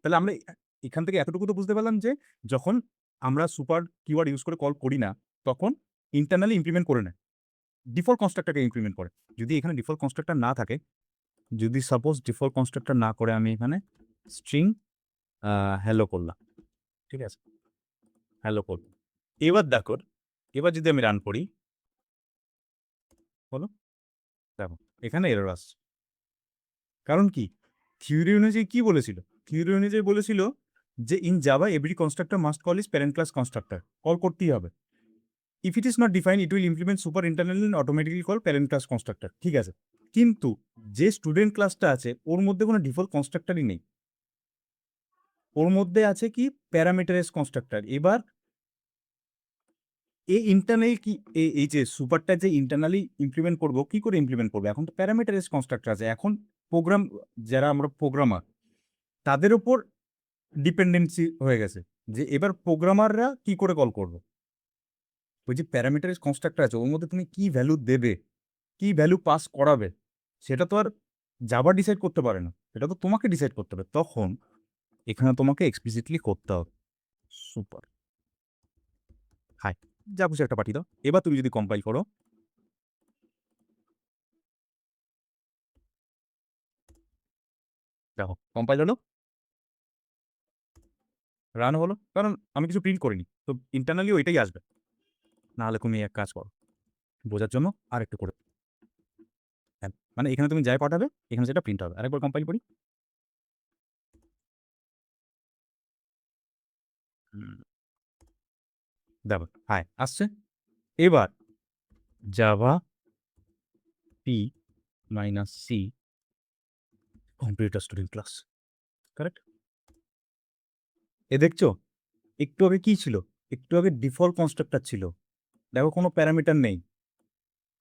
তাহলে আমরা এখান থেকে এতটুকু তো বুঝতে পারলাম যে যখন আমরা সুপার কিওয়ার্ড ইউজ করে কল করি না, তখন ইন্টারনালি ইমপ্লিমেন্ট করে নেয়। ডিফল্ট কনস্ট্রাক্টরকে ইমপ্লিমেন্ট করে। যদি এখানে ডিফল্ট কনস্ট্রাক্টর না থাকে, যদি সাপোজ ডিফল্ট কনস্ট্রাক্টর না করে আমি এখানে স্ট্রিং হ্যালো করলাম। ঠিক আছে? হ্যালো করলাম। এবার দেখো, এবার যদি আমি রান করি, হলো? দেখো এখানে এরর আসছে। কারণ কি? থিওরি অনুযায়ী কি বলেছিল? থিওরি অনুযায়ী বলেছিল যে in Java every constructor must call is parent class constructor. Call করতেই হবে। If it is not defined it will implement super internal and automatically call parent class constructor. ঠিক আছে। কিন্তু যে স্টুডেন্ট ক্লাসটা আছে ওর মধ্যে কোনো ডিফল্ট কনস্ট্রাক্টরই নেই। ওর মধ্যে আছে কি প্যারামিটারাইজ কনস্ট্রাক্টর। এবার ইন্টারনালি কি এই যে সুপারটা যে ইন্টারনালি ইমপ্লিমেন্ট করবো, কি করে ইমপ্লিমেন্ট করবো? এখন তো প্যারামিটারাইজ কনস্ট্রাক্টর আছে। এখন প্রোগ্রাম, যারা আমরা প্রোগ্রামার, তাদের উপর ডিপেন্ডেন্সি হয়ে গেছে যে এবার প্রোগ্রামাররা কি করে কল করবে। ওই যে প্যারামিটারাইজ কনস্ট্রাক্টর আছে ওর মধ্যে তুমি কি ভ্যালু দেবে, কি ভ্যালু পাস করাবে, সেটা তো আর জাভা ডিসাইড করতে পারে না, সেটা তো তোমাকে ডিসাইড করতে হবে। তখন এখানে তোমাকে এক্সপ্লিসিটলি করতে হবে সুপার হাই, যা খুশি একটা পাঠিয়ে দাও। এবার তুমি যদি কম্পাইল করো, দেখো কম্পাইল হলো, রান হলো, কারণ আমি কিছু প্রিন্ট করিনি, তো ইন্টারনালি ওইটাই আসবে। না হলে তুমি এক কাজ করো, বোঝার জন্য আর একটু করে, হ্যাঁ, মানে এখানে তুমি যাই পাঠাবে এখানে সেটা প্রিন্ট হবে। আরেকবার কম্পাইল করি। দেখো হাই আসছে। এবার Java P minus C computer student class, correct? দেখছো একটু আগে কি ছিল? একটু আগে ডিফল্ট কনস্ট্রাক্টর ছিল, দেখো কোনো প্যারামিটার নেই।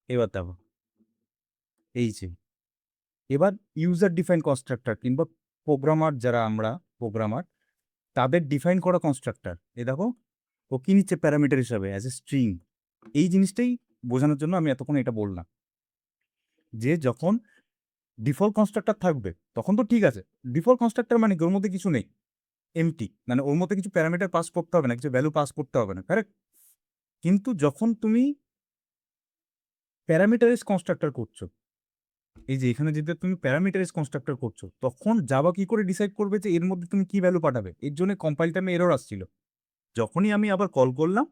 এবার দেখো এই যে এবার ইউজার ডিফাইন কনস্ট্রাক্টর কিংবা প্রোগ্রামার, যারা আমরা প্রোগ্রামার, তাদের ডিফাইন করা কনস্ট্রাক্টর। দেখো ও কি নিচ্ছে প্যারামিটার হিসাবে অ্যাজ এ স্ট্রিং। এই জিনিসটাই বোঝানোর জন্য আমি এতক্ষণ এটা বললাম যে যখন ডিফল্ট কনস্ট্রাক্টর থাকবে তখন তো ঠিক আছে। ডিফল্ট কনস্ট্রাক্টর মানে কি? ওর মধ্যে কিছু নেই, এমটি, মানে ওর মধ্যে কিছু প্যারামিটার পাস করতে হবে না, কিছু ভ্যালু পাস করতে হবে না, কারেক্ট? কিন্তু যখন তুমি প্যারামিটারাইজ কনস্ট্রাক্টর করছো, এই যে এখানে যদি তুমি প্যারামিটারাইজ কনস্ট্রাক্টর করছো, তখন জাভা কি করে ডিসাইড করবে যে এর মধ্যে তুমি কি ভ্যালু পাঠাবে? এর জন্য কম্পাইল টাইমে এরর আসছিল। যখনই আমি আবার কল করলাম,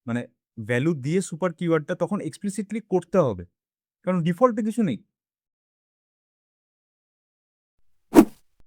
মানে ভ্যালু দিয়ে সুপার কিওয়ার্ডটা তখন এক্সপ্লিসিটলি করতে হবে, কারণ ডিফল্টে কিছু নেই।